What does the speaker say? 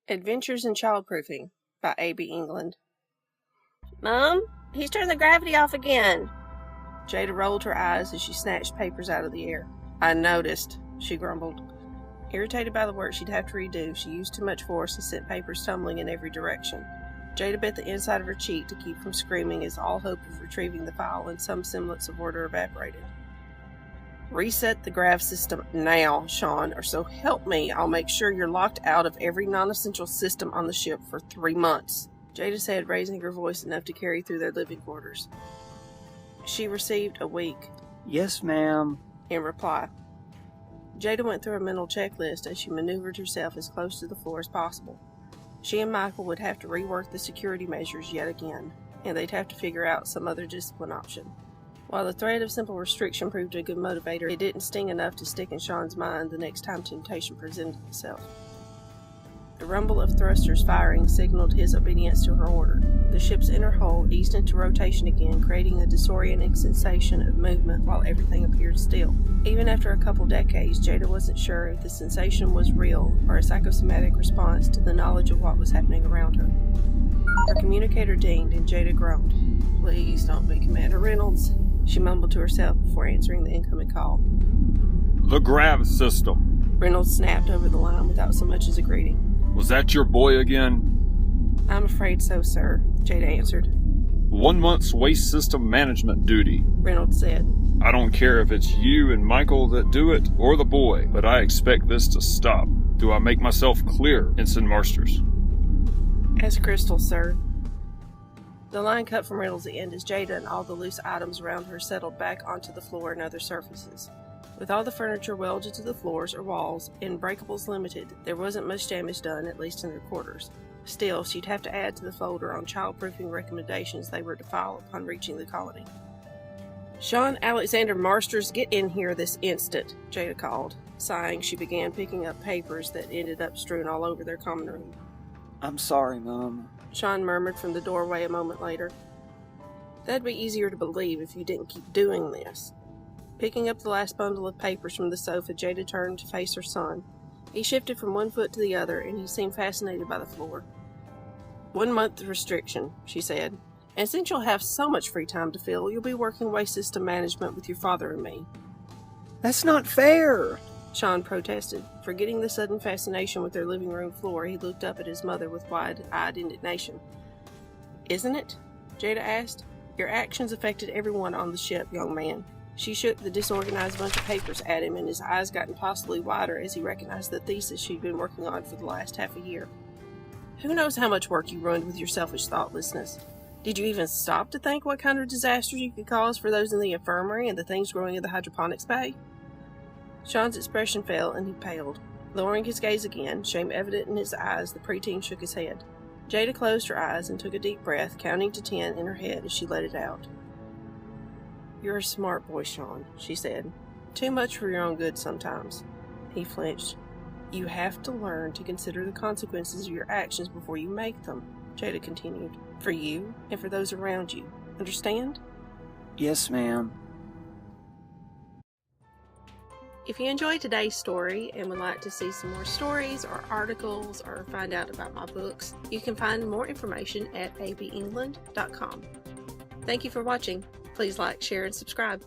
Adventures in Childproofing by A.B. England. Mom, he's turned the gravity off again. Jada rolled her eyes as she snatched papers out of the air. I noticed, she grumbled. Irritated by the work she'd have to redo, she used too much force and sent papers tumbling in every direction. Jada bit the inside of her cheek to keep from screaming as all hope of retrieving the file in some semblance of order evaporated. Reset the grav system now, Sean, or so help me, I'll make sure you're locked out of every non-essential system on the ship for 3 months, Jada said, raising her voice enough to carry through their living quarters. She received a weak, "Yes, ma'am," in reply. Jada went through a mental checklist as she maneuvered herself as close to the floor as possible. She and Michael would have to rework the security measures yet again, and they'd have to figure out some other discipline option. While the threat of simple restriction proved a good motivator, it didn't sting enough to stick in Sean's mind the next time temptation presented itself. The rumble of thrusters firing signaled his obedience to her order. The ship's inner hull eased into rotation again, creating a disorienting sensation of movement while everything appeared still. Even after a couple decades, Jada wasn't sure if the sensation was real or a psychosomatic response to the knowledge of what was happening around her. Her communicator dinged and Jada groaned. "Please don't be Commander Reynolds," she mumbled to herself before answering the incoming call. "The grav system," Reynolds snapped over the line without so much as a greeting. "Was that your boy again?" "I'm afraid so, sir," Jada answered. 1 month's waste system management duty," Reynolds said. "I don't care if it's you and Michael that do it, or the boy, but I expect this to stop. Do I make myself clear, Ensign Marsters?" "As crystal, sir." The line cut from Reynolds' end as Jada and all the loose items around her settled back onto the floor and other surfaces. With all the furniture welded to the floors or walls and breakables limited, there wasn't much damage done, at least in their quarters. Still, she'd have to add to the folder on childproofing recommendations they were to file upon reaching the colony. "Sean Alexander Marsters, get in here this instant," Jada called. Sighing, she began picking up papers that ended up strewn all over their common room. "I'm sorry, Mom," Sean murmured from the doorway a moment later. "That'd be easier to believe if you didn't keep doing this." Picking up the last bundle of papers from the sofa, Jada turned to face her son. He shifted from one foot to the other, and he seemed fascinated by the floor. 1 month restriction, she said. "And since you'll have so much free time to fill, you'll be working waste system management with your father and me." "That's not fair," Sean protested. Forgetting the sudden fascination with their living room floor, he looked up at his mother with wide-eyed indignation. "Isn't it?" Jada asked. "Your actions affected everyone on the ship, young man." She shook the disorganized bunch of papers at him, and his eyes got impossibly wider as he recognized the thesis she'd been working on for the last half a year. "Who knows how much work you ruined with your selfish thoughtlessness? Did you even stop to think what kind of disasters you could cause for those in the infirmary and the things growing in the hydroponics bay?" Sean's expression fell, and he paled. Lowering his gaze again, shame evident in his eyes, the preteen shook his head. Jada closed her eyes and took a deep breath, counting to 10 in her head as she let it out. "You're a smart boy, Sean," she said. "Too much for your own good sometimes." He flinched. "You have to learn to consider the consequences of your actions before you make them," Jada continued. "For you and for those around you. Understand?" "Yes, ma'am." If you enjoyed today's story and would like to see some more stories or articles or find out about my books, you can find more information at abengland.com. Thank you for watching. Please like, share, and subscribe.